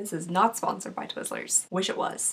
This is not sponsored by Twizzlers. Wish it was.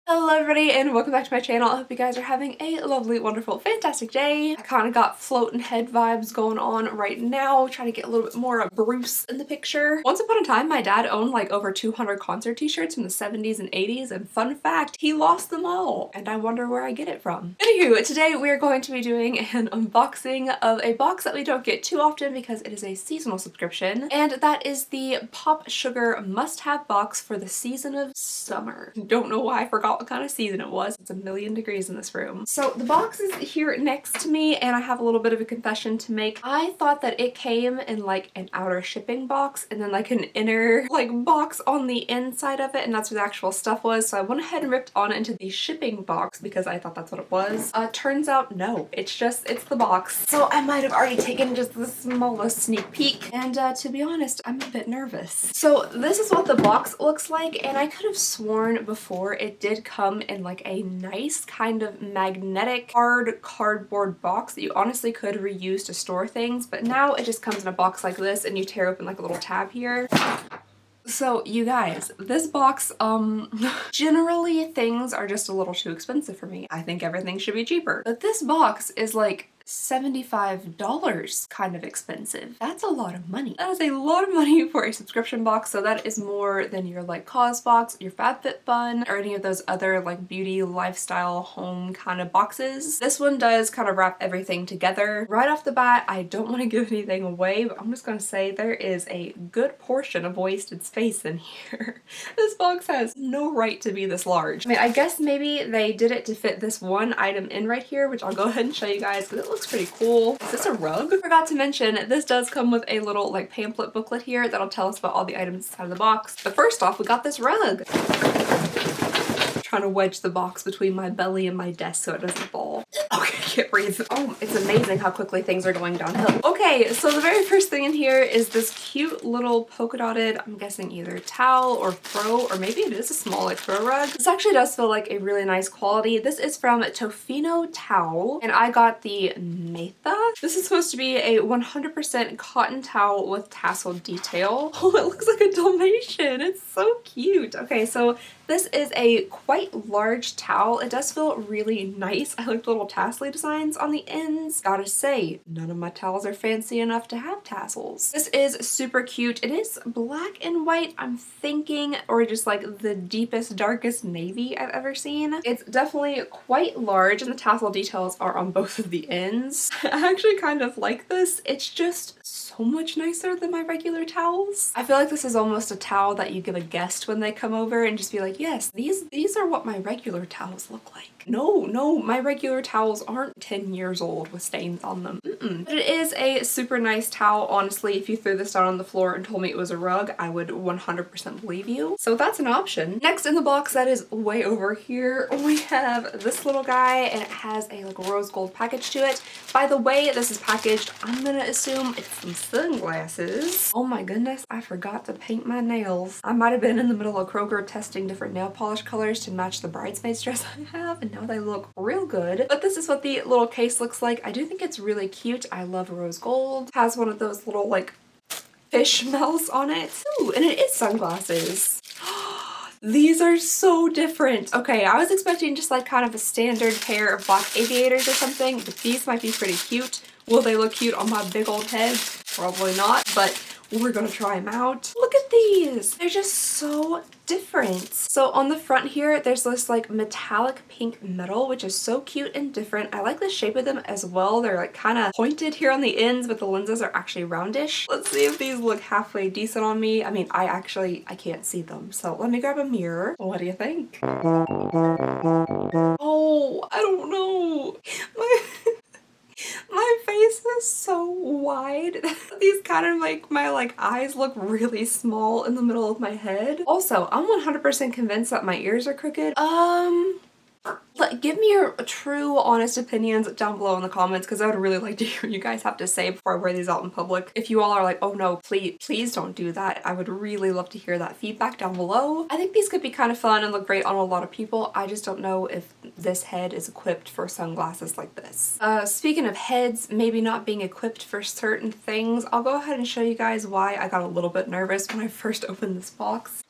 Hello everybody and welcome back to my channel. I hope you guys are having a lovely, wonderful, fantastic day. I kind of got floating head vibes going on right now, trying to get a little bit more of Bruce in the picture. Once upon a time, my dad owned like over 200 concert t-shirts from the 70s and 80s, and fun fact, he lost them all, and I wonder where I get it from. Anywho, today we are going to be doing an unboxing of a box that we don't get too often because it is a seasonal subscription, and that is the Popsugar must-have box for the season of summer. Don't know why I forgot what kind of season it was. It's a million degrees in this room. So the box is here next to me, and I have a little bit of a confession to make. I thought that it came in like an outer shipping box and then like an inner like box on the inside of it, and that's where the actual stuff was. So I went ahead and ripped on into the shipping box because I thought that's what it was. Turns out no, it's the box. So I might have already taken just the smallest sneak peek, and to be honest, I'm a bit nervous. So this is what the box looks like, and I could have sworn before it did come in like a nice kind of magnetic hard cardboard box that you honestly could reuse to store things, but now it just comes in a box like this and you tear open like a little tab here. So you guys, this box, generally things are just a little too expensive for me. I think everything should be cheaper, but this box is like $75 kind of expensive. That's a lot of money. That is a lot of money for a subscription box, so that is more than your like Cause box, your FabFitFun, or any of those other like beauty, lifestyle, home kind of boxes. This one does kind of wrap everything together. Right off the bat, I don't want to give anything away, but I'm just gonna say there is a good portion of wasted space in here. This box has no right to be this large. I mean, I guess maybe they did it to fit this one item in right here, which I'll go ahead and show you guys because it looks pretty cool. Is this a rug? Forgot to mention, this does come with a little like pamphlet booklet here that'll tell us about all the items inside of the box. But first off, we got this rug. Trying to wedge the box between my belly and my desk so it doesn't fall. Okay, I can't breathe. Oh, it's amazing how quickly things are going downhill. Okay, so the very first thing in here is this cute little polka dotted, I'm guessing either towel or throw, or maybe it is a small like throw rug. This actually does feel like a really nice quality. This is from Tofino Towel, and I got the Metha. This is supposed to be a 100% cotton towel with tassel detail. Oh, it looks like a Dalmatian. It's so cute. Okay, so this is a quite large towel. It does feel really nice. I like the little tassel designs on the ends. Gotta say, none of my towels are fancy enough to have tassels. This is super cute. It is black and white, I'm thinking, or just like the deepest, darkest navy I've ever seen. It's definitely quite large, and the tassel details are on both of the ends. I actually kind of like this. It's just so much nicer than my regular towels. I feel like this is almost a towel that you give a guest when they come over and just be like, yes, these are what my regular towels look like. No, my regular towels aren't 10 years old with stains on them. But it is a super nice towel. Honestly, if you threw this down on the floor and told me it was a rug, I would 100% believe you. So that's an option. Next in the box that is way over here, we have this little guy, and it has a like rose gold package to it. By the way this is packaged, I'm gonna assume it's some sunglasses. Oh my goodness, I forgot to paint my nails. I might have been in the middle of Kroger testing different nail polish colors to match the bridesmaid's dress I have, and now they look real good. But this is what the little case looks like. I do think it's really cute. I love rose gold. Has one of those little like fish mouths on it. Ooh, and it is sunglasses. These are so different. Okay, I was expecting just like kind of a standard pair of black aviators or something, but these might be pretty cute. Will they look cute on my big old head? Probably not, but we're gonna try them out. Look at these. They're just so different. So on the front here, there's this like metallic pink metal, which is so cute and different. I like the shape of them as well. They're like kind of pointed here on the ends, but the lenses are actually roundish. Let's see if these look halfway decent on me. I mean, I can't see them. So let me grab a mirror. What do you think? Oh, I don't know. My face is so wide. These kind of make my like eyes look really small in the middle of my head. Also, I'm 100% convinced that my ears are crooked. Give me your true, honest opinions down below in the comments, because I would really like to hear what you guys have to say before I wear these out in public. If you all are like, oh no, please don't do that, I would really love to hear that feedback down below. I think these could be kind of fun and look great on a lot of people. I just don't know if this head is equipped for sunglasses like this. Speaking of heads maybe not being equipped for certain things, I'll go ahead and show you guys why I got a little bit nervous when I first opened this box.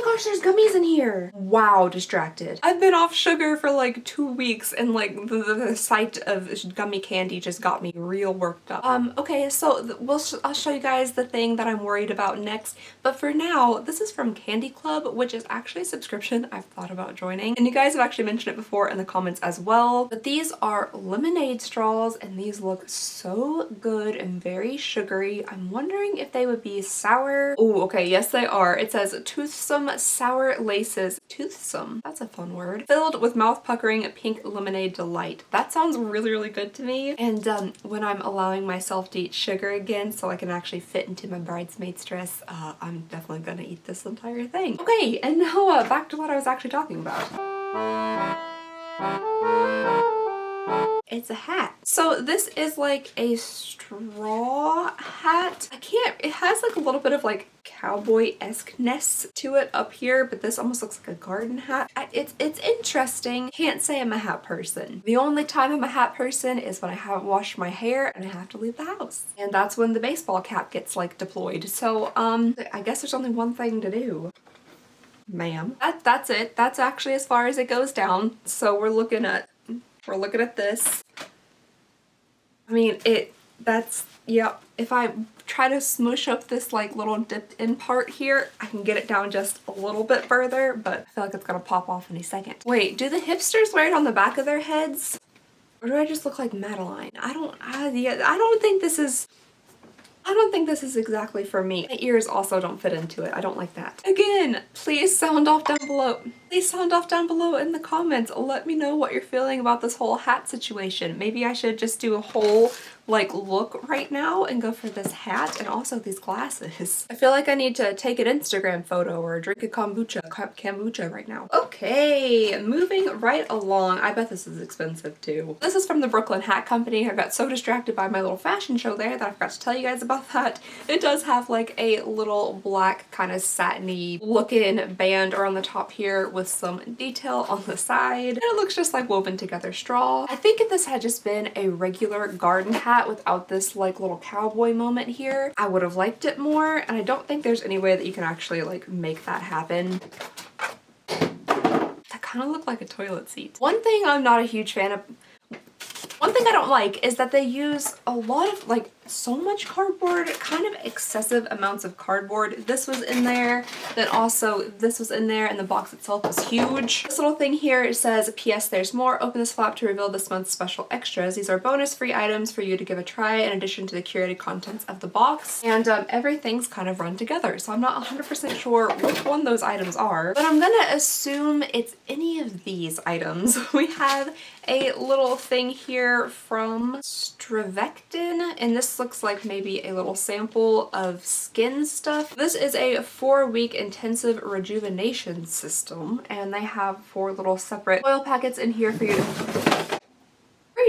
gosh, there's gummies in here. Wow, distracted. I've been off sugar for like 2 weeks and like the sight of gummy candy just got me real worked up. Okay, so I'll show you guys the thing that I'm worried about next. But for now, this is from Candy Club, which is actually a subscription I've thought about joining. And you guys have actually mentioned it before in the comments as well. But these are lemonade straws and these look so good and very sugary. I'm wondering if they would be sour. Oh, okay, yes they are. It says toothsome sour laces. Toothsome, that's a fun word. Filled with mouth-puckering pink lemonade delight. That sounds really, really good to me. And when I'm allowing myself to eat sugar again so I can actually fit into my bridesmaid's dress, I'm definitely gonna eat this entire thing. Okay, and now back to what I was actually talking about. It's a hat. So this is like a straw hat. It has like a little bit of like cowboy-esque-ness to it up here, but this almost looks like a garden hat. It's interesting. Can't say I'm a hat person. The only time I'm a hat person is when I haven't washed my hair and I have to leave the house. And that's when the baseball cap gets like deployed. So I guess there's only one thing to do. Ma'am. That's it. That's actually as far as it goes down. So we're looking at this. I mean, yep. If I try to smoosh up this like little dipped in part here, I can get it down just a little bit further, but I feel like it's gonna pop off any second. Wait, do the hipsters wear it on the back of their heads? Or do I just look like Madeline? I don't think this is exactly for me. My ears also don't fit into it. I don't like that. Again, please sound off down below. Please sound off down below in the comments. Let me know what you're feeling about this whole hat situation. Maybe I should just do a whole like look right now and go for this hat and also these glasses. I feel like I need to take an Instagram photo or drink a kombucha right now. Okay, moving right along. I bet this is expensive too. This is from the Brooklyn Hat Company. I got so distracted by my little fashion show there that I forgot to tell you guys about that. It does have like a little black kind of satiny looking band around the top here with some detail on the side. And it looks just like woven together straw. I think if this had just been a regular garden hat without this like little cowboy moment here, I would have liked it more, and I don't think there's any way that you can actually like make that happen. That kind of looked like a toilet seat. One thing I'm not a huge fan of, one thing I don't like is that they use a lot of like so much cardboard, kind of excessive amounts of cardboard. This was in there, then also this was in there, and the box itself was huge. This little thing here, it says, P.S. there's more. Open this flap to reveal this month's special extras. These are bonus free items for you to give a try in addition to the curated contents of the box. And everything's kind of run together, so I'm not 100% sure which one those items are, but I'm gonna assume it's any of these items. We have a little thing here from Strevectin, and this looks like maybe a little sample of skin stuff. This is a 4-week intensive rejuvenation system, and they have 4 little separate oil packets in here for you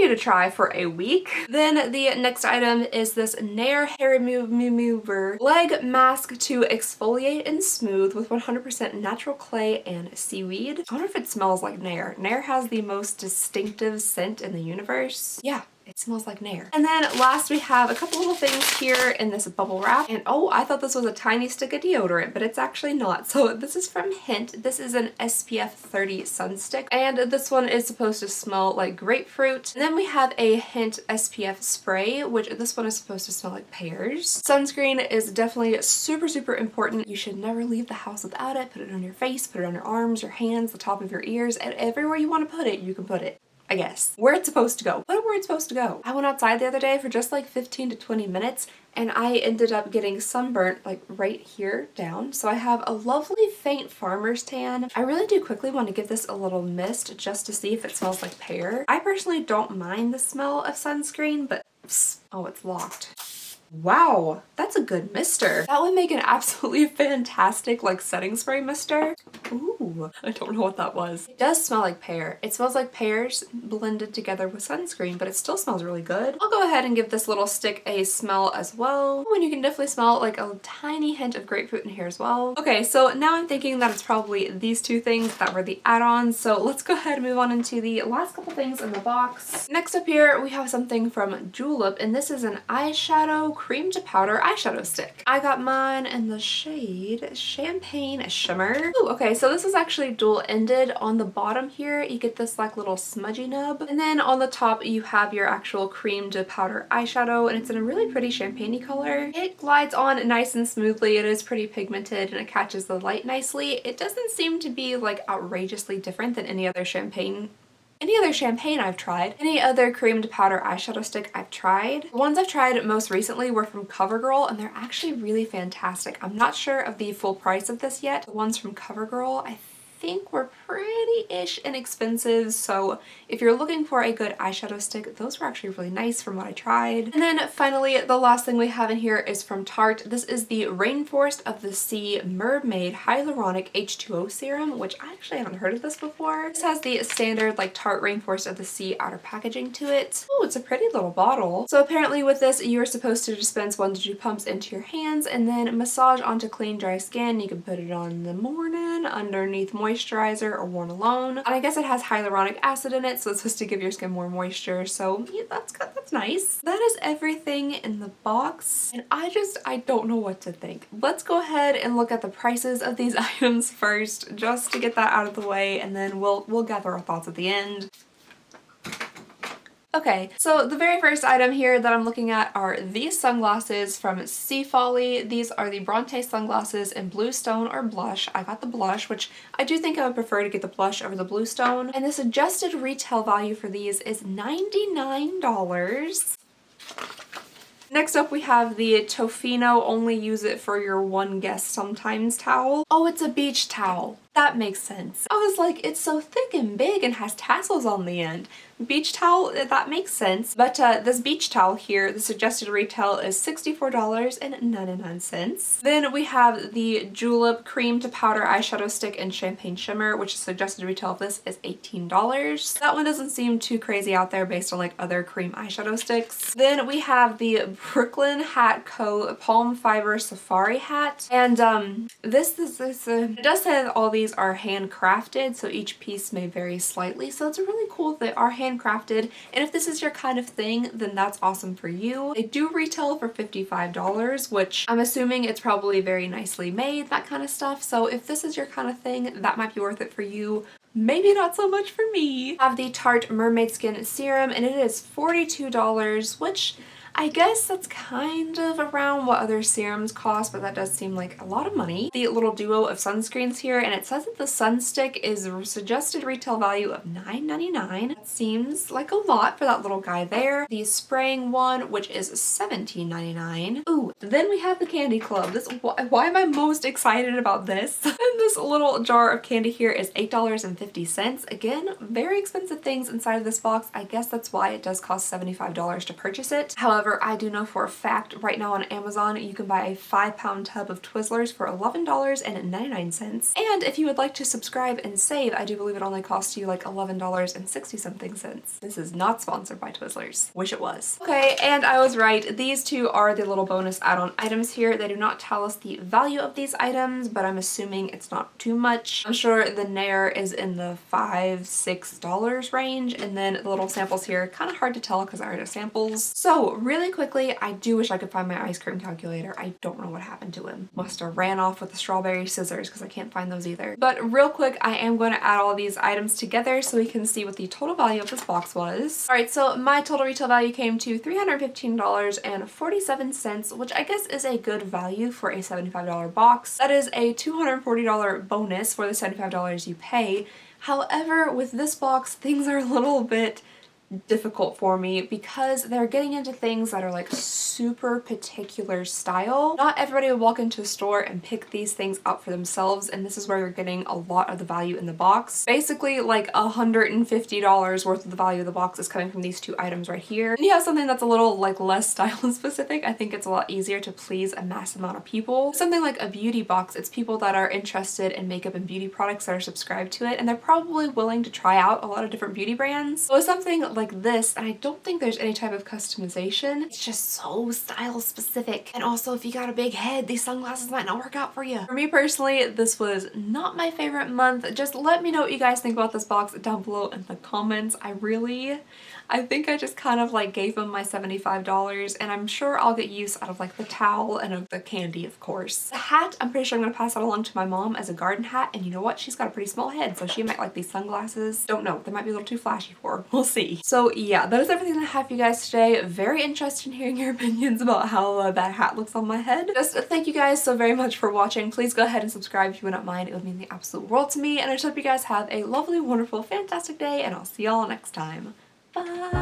to try for a week. Then the next item is this Nair Hair Remover Leg Mask to exfoliate and smooth with 100% natural clay and seaweed. I wonder if it smells like Nair. Nair has the most distinctive scent in the universe. Yeah. It smells like Nair. And then last we have a couple little things here in this bubble wrap. And oh, I thought this was a tiny stick of deodorant, but it's actually not. So this is from Hint. This is an SPF 30 sun stick. And this one is supposed to smell like grapefruit. And then we have a Hint SPF spray, which this one is supposed to smell like pears. Sunscreen is definitely super, super important. You should never leave the house without it. Put it on your face, put it on your arms, your hands, the top of your ears, and everywhere you want to put it, you can put it. I guess. Where it's supposed to go. Put it where it's supposed to go. I went outside the other day for just like 15 to 20 minutes and I ended up getting sunburnt like right here down. So I have a lovely faint farmer's tan. I really do quickly want to give this a little mist just to see if it smells like pear. I personally don't mind the smell of sunscreen, but oh, it's locked. Wow, that's a good mister. That would make an absolutely fantastic like setting spray mister. Ooh, I don't know what that was. It does smell like pear. It smells like pears blended together with sunscreen, but it still smells really good. I'll go ahead and give this little stick a smell as well. Oh, and you can definitely smell like a tiny hint of grapefruit in here as well. Okay, so now I'm thinking that it's probably these two things that were the add-ons. So let's go ahead and move on into the last couple things in the box. Next up here, we have something from Julep, and this is an eyeshadow cream to powder eyeshadow stick. I got mine in the shade Champagne Shimmer. Ooh, okay, so this is actually dual-ended. On the bottom here, you get this like little smudgy nub, and then on the top you have your actual cream to powder eyeshadow, and it's in a really pretty champagne-y color. It glides on nice and smoothly. It is pretty pigmented and it catches the light nicely. It doesn't seem to be like outrageously different than any other champagne I've tried. Any other cream to powder eyeshadow stick I've tried. The ones I've tried most recently were from CoverGirl, and they're actually really fantastic. I'm not sure of the full price of this yet. The ones from CoverGirl I think were pretty-ish inexpensive, so if you're looking for a good eyeshadow stick, those were actually really nice from what I tried. And then finally, the last thing we have in here is from Tarte. This is the Rainforest of the Sea Mermaid Hyaluronic H2O Serum, which I actually haven't heard of this before. This has the standard like Tarte Rainforest of the Sea outer packaging to it. Oh, it's a pretty little bottle. So apparently with this, you're supposed to dispense 1 to 2 pumps into your hands and then massage onto clean, dry skin. You can put it on in the morning, underneath moisturizer, or worn alone. And I guess it has hyaluronic acid in it, so it's supposed to give your skin more moisture, so yeah, that's good, that's nice. That is everything in the box, and I don't know what to think. Let's go ahead and look at the prices of these items first, just to get that out of the way, and then we'll gather our thoughts at the end. Okay, so the very first item here that I'm looking at are these sunglasses from Sea Folly. These are the Bronte sunglasses in Bluestone or Blush. I got the Blush, which I do think I would prefer to get the Blush over the Bluestone. And the suggested retail value for these is $99. Next up we have the Tofino Only Use It for Your One Guest Sometimes towel. Oh, it's a beach towel. That makes sense. I was like, it's so thick and big and has tassels on the end. Beach towel, that makes sense. But this beach towel here, the suggested retail is $64.99. Then we have the Julep Cream to Powder Eyeshadow Stick in Champagne Shimmer, which the suggested retail of this is $18. That one doesn't seem too crazy out there based on like other cream eyeshadow sticks. Then we have the Brooklyn Hat Co. Palm Fiber Safari Hat. And it does say that all these are handcrafted, so each piece may vary slightly, so it's really cool that they are handcrafted, and if this is your kind of thing, then that's awesome for you. They do retail for $55, which I'm assuming it's probably very nicely made, that kind of stuff, so if this is your kind of thing, that might be worth it for you. Maybe not so much for me. I have the Tarte Mermaid Skin Serum, and it is $42, which I guess that's kind of around what other serums cost, but that does seem like a lot of money. The little duo of sunscreens here, and it says that the sun stick is a suggested retail value of $9.99. That seems like a lot for that little guy there. The spraying one, which is $17.99. Ooh, then we have the Candy Club. Why am I most excited about this? And this little jar of candy here is $8.50. Again, very expensive things inside of this box. I guess that's why it does cost $75 to purchase it. However, I do know for a fact right now on Amazon you can buy a 5-pound tub of Twizzlers for $11.99. And if you would like to subscribe and save, I do believe it only costs you like $11.60-something cents. This is not sponsored by Twizzlers. Wish it was. Okay, and I was right. These two are the little bonus add-on items here. They do not tell us the value of these items, but I'm assuming it's not too much. I'm sure the Nair is in the $5-6 range, and then the little samples here, kind of hard to tell because there are no samples. So really quickly, I do wish I could find my ice cream calculator. I don't know what happened to him. Must have ran off with the strawberry scissors because I can't find those either. But real quick, I am going to add all these items together so we can see what the total value of this box was. Alright, so my total retail value came to $315.47, which I guess is a good value for a $75 box. That is a $240 bonus for the $75 you pay. However, with this box, things are a little bit difficult for me because they're getting into things that are like super particular style. Not everybody will walk into a store and pick these things out for themselves, and this is where you're getting a lot of the value in the box. Basically like $150 worth of the value of the box is coming from these two items right here. And you have something that's a little like less style specific. I think it's a lot easier to please a mass amount of people. Something like a beauty box, it's people that are interested in makeup and beauty products that are subscribed to it, and they're probably willing to try out a lot of different beauty brands. So something like this, and I don't think there's any type of customization. It's just so style specific. And also if you got a big head, these sunglasses might not work out for you. For me personally, this was not my favorite month. Just let me know what you guys think about this box down below in the comments. I think I just kind of like gave them my $75, and I'm sure I'll get use out of like the towel and of the candy, of course. The hat, I'm pretty sure I'm gonna pass that along to my mom as a garden hat, and you know what? She's got a pretty small head, so she might like these sunglasses. Don't know, they might be a little too flashy for her. We'll see. So yeah, that is everything that I have for you guys today. Very interested in hearing your opinions about how that hat looks on my head. Just thank you guys so very much for watching. Please go ahead and subscribe if you would not mind. It would mean the absolute world to me, and I just hope you guys have a lovely, wonderful, fantastic day, and I'll see y'all next time. Bye!